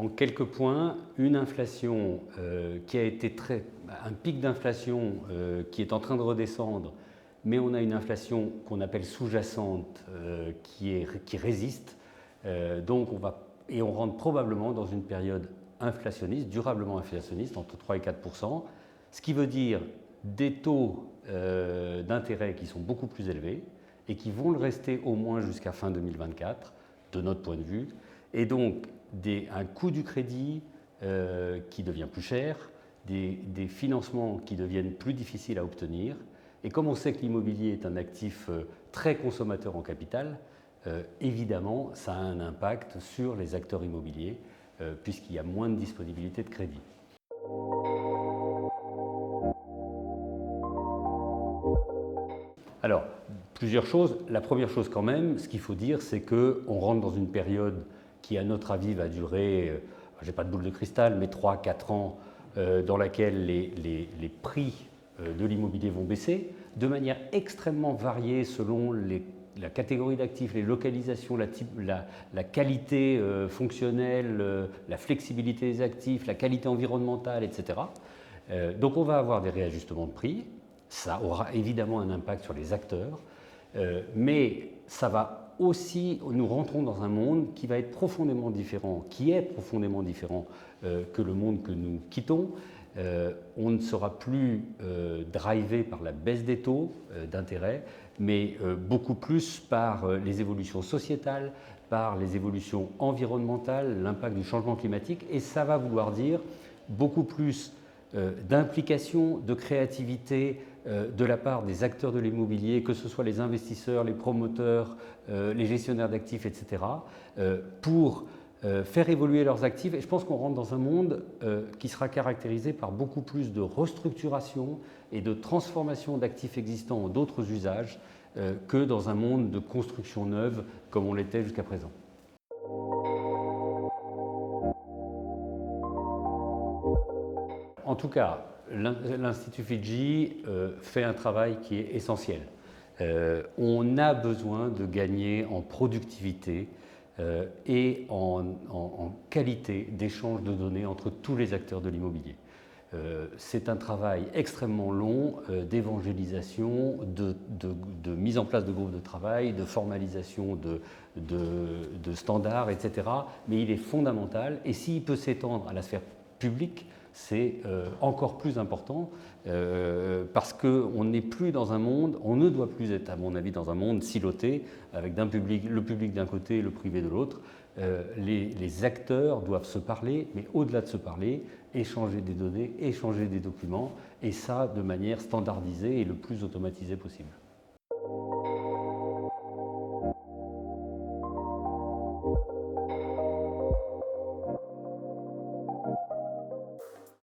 en quelques points, une inflation qui a été un pic d'inflation qui est en train de redescendre, mais on a une inflation qu'on appelle sous-jacente qui résiste. Et on rentre probablement dans une période inflationniste, durablement inflationniste, entre 3 et 4%, ce qui veut dire des taux d'intérêt qui sont beaucoup plus élevés et qui vont le rester au moins jusqu'à fin 2024, de notre point de vue, et donc un coût du crédit qui devient plus cher, des financements qui deviennent plus difficiles à obtenir. Et comme on sait que l'immobilier est un actif très consommateur en capital, évidemment, ça a un impact sur les acteurs immobiliers, puisqu'il y a moins de disponibilité de crédit. Alors, plusieurs choses. La première chose quand même, ce qu'il faut dire, c'est qu'on rentre dans une période qui, à notre avis, va durer, je n'ai pas de boule de cristal, mais 3-4 ans, dans laquelle les prix de l'immobilier vont baisser, de manière extrêmement variée selon la catégorie d'actifs, les localisations, la qualité fonctionnelle, la flexibilité des actifs, la qualité environnementale, etc. Donc on va avoir des réajustements de prix. Ça aura évidemment un impact sur les acteurs, mais ça va aussi, nous rentrons dans un monde qui va être profondément différent, qui est profondément différent que le monde que nous quittons. On ne sera plus drivé par la baisse des taux d'intérêt, mais beaucoup plus par les évolutions sociétales, par les évolutions environnementales, l'impact du changement climatique, et ça va vouloir dire beaucoup plus d'implication, de créativité de la part des acteurs de l'immobilier, que ce soit les investisseurs, les promoteurs, les gestionnaires d'actifs, etc., pour faire évoluer leurs actifs. Et je pense qu'on rentre dans un monde qui sera caractérisé par beaucoup plus de restructuration et de transformation d'actifs existants en d'autres usages que dans un monde de construction neuve comme on l'était jusqu'à présent. En tout cas, l'Institut Fidji fait un travail qui est essentiel. On a besoin de gagner en productivité et en qualité d'échange de données entre tous les acteurs de l'immobilier. C'est un travail extrêmement long d'évangélisation, de mise en place de groupes de travail, de formalisation de standards, etc. Mais il est fondamental, et s'il peut s'étendre à la sphère publique, c'est encore plus important parce qu'on n'est plus dans un monde, on ne doit plus être, à mon avis, dans un monde siloté avec le public d'un côté et le privé de l'autre. Les acteurs doivent se parler, mais au-delà de se parler, échanger des données, échanger des documents, et ça de manière standardisée et le plus automatisée possible.